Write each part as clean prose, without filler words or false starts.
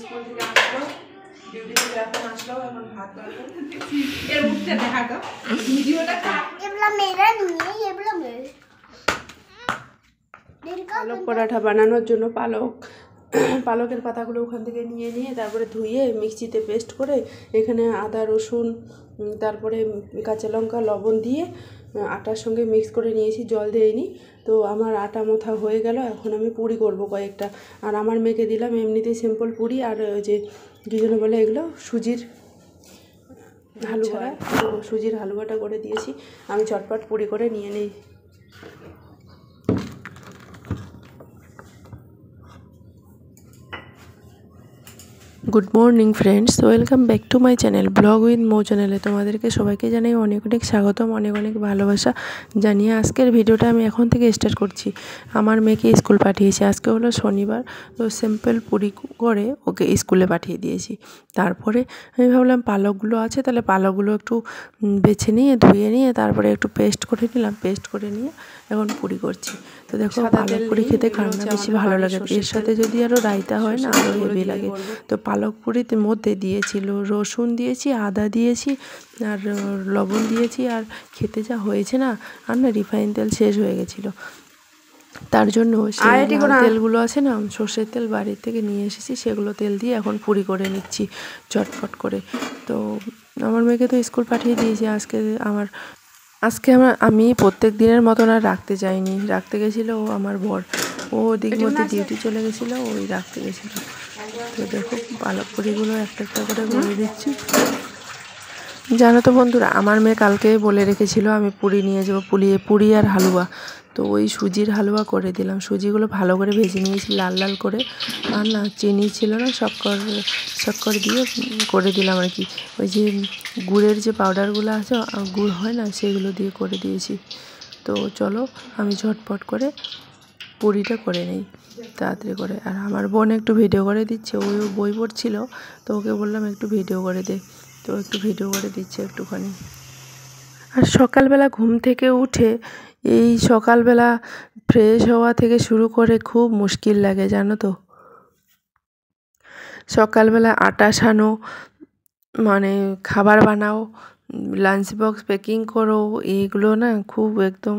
School থেকে আসলো, duty থেকে এখন আসলো, এখন ভাত বাড়বো। এর উঠতে দেখা তো ভিডিওটা এগুলো মেরা নিয়ে এগুলো মেরে পালক পরাঠা বানানোর জন্য পালকের পাতাগুলো ওখান থেকে নিয়ে তারপরে ধুয়ে মিক্সিতে পেস্ট করে এখানে আদা রসুন তারপরে কাঁচা লঙ্কা লবণ দিয়ে আটার সঙ্গে মিক্স করে নিয়েছি, জল দিইনি। তো আমার আটা মোথা হয়ে গেল, এখন আমি পুরি করব কয়েকটা। আর আমার মেয়েকে দিলাম এমনিতেই সিম্পল পুরি, আর ওই যে কী জন্য বলে এগুলো সুজির হালুয়া, তো সুজির হালুয়াটা করে দিয়েছি। আমি চটপট পুরি করে নিয়ে নিই। Good morning friends, welcome back to my channel blog with Mou চ্যানেলে তোমাদেরকে সবাইকে জানাই অনেক অনেক স্বাগতম, অনেক অনেক ভালোবাসা জানিয়ে আজকের ভিডিওটা আমি এখন থেকে স্টার্ট করছি। আমার মেয়েকে স্কুল পাঠিয়েছি, আজকে হলো শনিবার, তো সিম্পল পুরি করে ওকে স্কুলে পাঠিয়ে দিয়েছি। তারপরে আমি ভাবলাম পালকগুলো আছে, তাহলে পালকগুলো একটু বেছে নিয়ে ধুয়ে নিয়ে তারপরে একটু পেস্ট করে নিলাম, পেস্ট করে নিয়ে এখন পুরি করছি। তো দেখো পালক পুরি খেতে কার না বেশি ভালো লাগে, এর সাথে যদি আরও রায়তা হয় না আরও হেভি লাগে। তো পালক পুরির মধ্যে দিয়েছিল রসুন দিয়েছি, আদা দিয়েছি আর লবণ দিয়েছি, আর খেতে যা হয়েছে না, আর না রিফাইন তেল শেষ হয়ে গেছিলো, তার জন্য সেই তেলগুলো আছে না, সর্ষের তেল বাড়ির থেকে নিয়ে এসেছি, সেগুলো তেল দিয়ে এখন পুরি করে নিচ্ছি চটপট করে। তো আমার মেয়েকে তো স্কুল পাঠিয়ে দিয়েছি। আজকে আমি প্রত্যেক দিনের মতন আর রাখতে যাইনি, রাখতে গেছিলো ও আমার বর, ও ওদিক মধ্যে ডিউটি চলে গেছিলো, ওই রাখতে গেছিলো। তো দেখো পালক পুরিগুলো একটা একটা করে করে দিচ্ছি। জানো তো বন্ধুরা, আমার মেয়ে কালকে বলে রেখেছিল আমি পুরি নিয়ে যাবো, পুরি আর হালুয়া। তো ওই সুজির হালুয়া করে দিলাম, সুজিগুলো ভালো করে ভেজে নিয়েছি লাল লাল করে, আর না চিনি ছিল না, শক্কর দিয়ে করে দিলাম আর কি। ওই যে গুড়ের যে পাউডারগুলো আছে, গুড় হয় না, সেগুলো দিয়ে করে দিয়েছি। তো চলো আমি ঝটপট করে পুরিটা করে নিই তাড়াতাড়ি করে। আর আমার বোন একটু ভিডিও করে দিচ্ছে, ওই বই পড়ছিল, তো ওকে বললাম একটু ভিডিও করে দে, তো একটু ভিডিও করে দিচ্ছে একটুখানি। আর সকালবেলা ঘুম থেকে উঠে এই সকালবেলা ফ্রেশ হওয়া থেকে শুরু করে খুব মুশকিল লাগে, জানো তো। সকালবেলা আটা সানো, মানে খাবার বানাও, লাঞ্চ বক্স প্যাকিং করো, এইগুলো না খুব একদম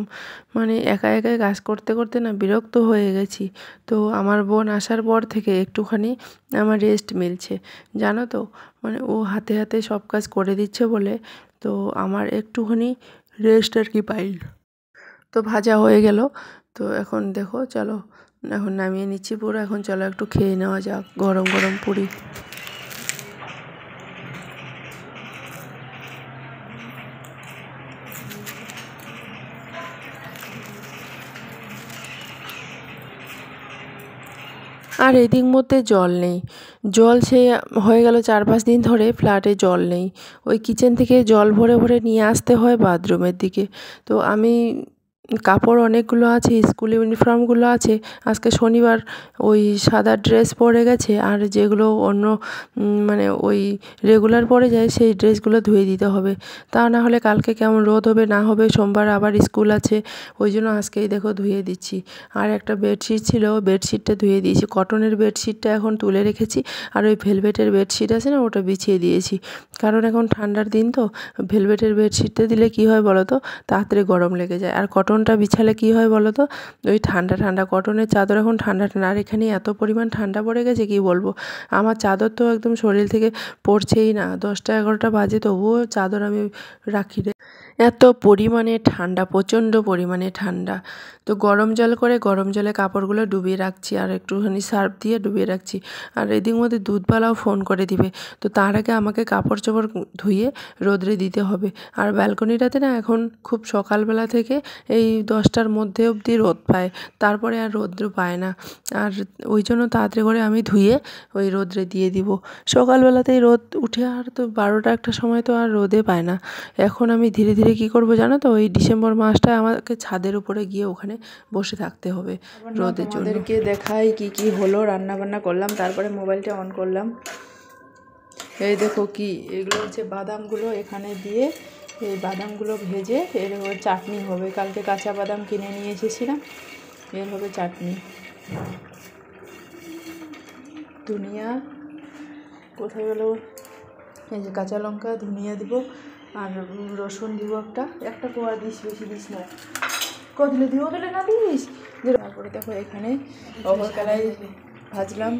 মানে একাই কাজ করতে করতে না বিরক্ত হয়ে গেছি। তো আমার বোন আসার পর থেকে একটুখানি আমার রেস্ট মিলছে, জানো তো। মানে ও হাতে হাতে সব কাজ করে দিচ্ছে বলে তো আমার একটুখানি রেস্ট আর কি পাই। তো ভাজা হয়ে গেল, তো এখন দেখো চলো এখন নামিয়ে নিচ্ছি পুরো। এখন চলো একটু খেয়ে নেওয়া যাক গরম গরম পুরি। আর এদিক মধ্যে জল নেই, জল সে হয়ে গেল 4-5 দিন ধরে ফ্ল্যাটে জল নেই। ওই কিচেন থেকে জল ভরে ভরে নিয়ে আসতে হয় বাথরুমের দিকে। তো আমি কাপড় অনেকগুলো আছে, স্কুল ইউনিফর্মগুলো আছে, আজকে শনিবার ওই সাদা ড্রেস পরে গেছে, আর যেগুলো অন্য মানে ওই রেগুলার পরে যায় সেই ড্রেসগুলো ধুয়ে দিতে হবে, তা না হলে কালকে কেমন রোদ হবে না হবে, সোমবার আবার স্কুল আছে, ওই জন্য আজকেই দেখো ধুয়ে দিচ্ছি। আর একটা বেডশিট ছিল, বেডশিটটা ধুয়ে দিয়েছি, কটনের বেডশিটটা এখন তুলে রেখেছি, আর ওই ভেলভেটের বেডশিট আছে না, ওটা বিছিয়ে দিয়েছি। কারণ এখন ঠান্ডার দিন তো, ভেলভেটের বেডশিটটা দিলে কী হয় বলো তো, তাড়াতাড়ি গরম লেগে যায়। আর কটনটা বিছালে কী হয় বলো তো, ওই ঠান্ডা ঠান্ডা, কটনের চাদর এখন ঠান্ডা ঠান্ডা। আর এখানে এত পরিমাণ ঠান্ডা পড়ে গেছে কি বলবো, আমার চাদর তো একদম শরীর থেকে পড়ছেই না, 10টা-11টা বাজে তবুও চাদর আমি রাখি রে, এত পরিমাণে ঠান্ডা, প্রচণ্ড পরিমাণে ঠান্ডা। তো গরম জল করে গরম জলে কাপড়গুলো ডুবিয়ে রাখছি, আর একটুখানি সার্ফ দিয়ে ডুবিয়ে রাখছি। আর এদিক মধ্যে দুধওয়ালাও ফোন করে দিবে, তো তার আগে আমাকে কাপড় চোপড় ধুয়ে রোদ্রে দিতে হবে। আর ব্যালকনিটাতে না এখন খুব সকালবেলা থেকে এই 10টার মধ্যে অবধি রোদ পায়, তারপরে আর রৌদ্র পায় না। আর ওই জন্য তাড়াতাড়ি করে আমি ধুয়ে ওই রোদ্রে দিয়ে দিব। সকালবেলাতেই রোদ উঠে আর তো 12টা-1টা সময় তো আর রোদে পায় না। এখন আমি ধীরে ধীরে কী করবো জানো তো, ওই ডিসেম্বর মাসটায় আমাকে ছাদের উপরে গিয়ে ওখানে বসে থাকতে হবে রোদের জন্য। তোমাদেরকে দেখাই কি কি হলো, রান্না বান্না করলাম, তারপরে মোবাইলটা অন করলাম। এই দেখো কি, এগুলো হচ্ছে বাদামগুলো এখানে দিয়ে, এই বাদামগুলো ভেজে এর চাটনি হবে। কালকে কাঁচা বাদাম কিনে নিয়ে এসেছিলাম, এর হবে চাটনি। ধনিয়া, কোথায় গেল? এই যে কাঁচা লঙ্কা, ধনিয়া দিব আর রসুন দিব একটা কোয়া দিস, বেশি দিস না। কদিলে দিব দিলে না দিস। তারপরে দেখো এখানে অগর কড়াই ভাজলাম,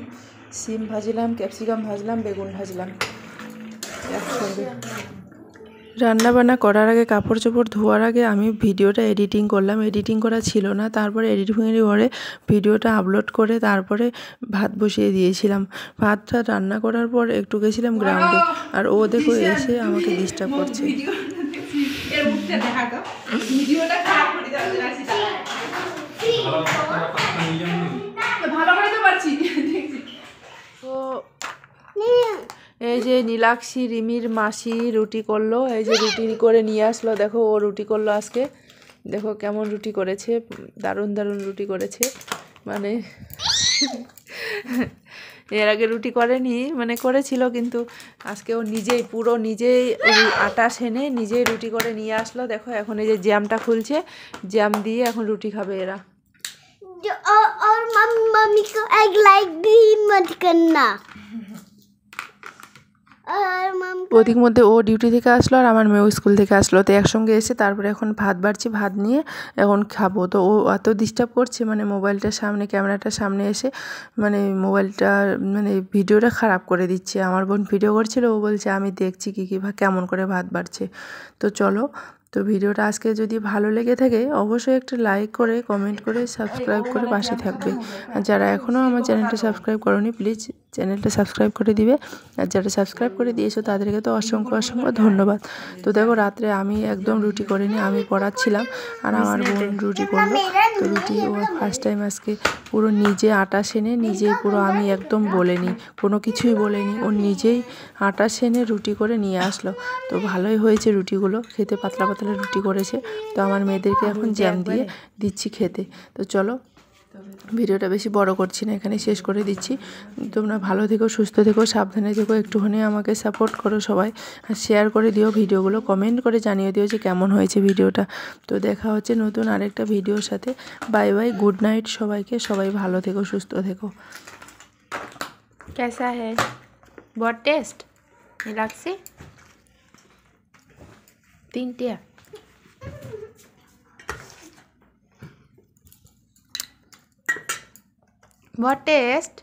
সিম ভাজলাম, ক্যাপসিকাম ভাজলাম, বেগুন ভাজলাম একসঙ্গে। রান্না বান্না করার আগে, কাপড় চোপড় ধোয়ার আগে আমি ভিডিওটা এডিটিং করলাম। এডিটিং করা ছিল না, তারপরে এডিটিংয়ের পরে ভিডিওটা আপলোড করে তারপরে ভাত বসিয়ে দিয়েছিলাম। ভাতটা রান্না করার পর একটু গেছিলাম গ্রাউন্ডে, আর ও দেখো এসে আমাকে ডিস্টার্ব করছে। এর মুখটা দেখা গো, ভিডিওটা খারাপ করে দাও রাশি তা ভালো করে তো পারছি দেখছি। তো এই যে নীলাক্ষী রিমির মাসি রুটি করলো, এই যে রুটি করে নিয়ে আসলো। দেখো ও রুটি করলো আজকে, দেখো কেমন রুটি করেছে, দারুণ দারুণ রুটি করেছে। মানে এর আগে রুটি করেনি, মানে করেছিল, কিন্তু আজকে ও নিজেই নিজেই আটা সেনে নিজেই রুটি করে নিয়ে আসলো। দেখো এখন এই যে জ্যামটা খুলছে, জ্যাম দিয়ে এখন রুটি খাবে এরা। और मम्मी को एक लाइक भी मत करना। ওদিক মধ্যে ও ডিউটি থেকে আসলো আর আমার মেয়েও স্কুল থেকে আসলো, তো একসঙ্গে এসে তারপরে এখন ভাত বাড়ছি, ভাত নিয়ে এখন খাবো। তো ও এত ডিস্টার্ব করছে, মানে মোবাইলটার সামনে, ক্যামেরাটার সামনে এসে মানে মোবাইলটা মানে ভিডিওটা খারাপ করে দিচ্ছে। আমার বোন ভিডিও করছিল, ও বলছে আমি দেখছি কী কেমন করে ভাত বাড়ছে। তো চলো, তো ভিডিওটা আজকে যদি ভালো লেগে থাকে অবশ্যই একটা লাইক করে, কমেন্ট করে, সাবস্ক্রাইব করে পাশে থাকবে। আর যারা এখনও আমার চ্যানেলটা সাবস্ক্রাইব করোনি প্লিজ চ্যানেলটা সাবস্ক্রাইব করে দিবে। আর যারা সাবস্ক্রাইব করে দিয়েছো তাদেরকে তো অসংখ্য অসংখ্য ধন্যবাদ। তো দেখো রাত্রে আমি একদম রুটি করিনি, আমি পড়াচ্ছিলাম আর আমার বোন রুটি করলো। তো রুটি ও ফার্স্ট টাইম আজকে পুরো নিজে আটা সেনে নিজেই পুরো, আমি একদম বলিনি, কোনো কিছুই বলিনি, ও নিজেই আটা সেনে রুটি করে নিয়ে আসলো। তো ভালোই হয়েছে রুটিগুলো, খেতে পাতলা পাতলা রুটি করেছে। তো আমার মেয়েদেরকে এখন জ্যাম দিয়ে দিচ্ছি খেতে। তো চলো ভিডিওটা বেশি বড় করছি না, এখানে শেষ করে দিচ্ছি। তোমরা ভালো থেকো, সুস্থ থেকো, সাবধানে থেকো, একটুখানি আমাকে সাপোর্ট করো সবাই, আর শেয়ার করে দিও ভিডিওগুলো, কমেন্ট করে জানিয়ে দিও যে কেমন হয়েছে ভিডিওটা। তো দেখা হচ্ছে নতুন আরেকটা ভিডিওর সাথে। বাই বাই, গুড নাইট সবাইকে, সবাই ভালো থেকো, সুস্থ থেকো। कैसा है? बहुत टेस्ट नीलाक्षी 3 टिया बहुत टेस्ट।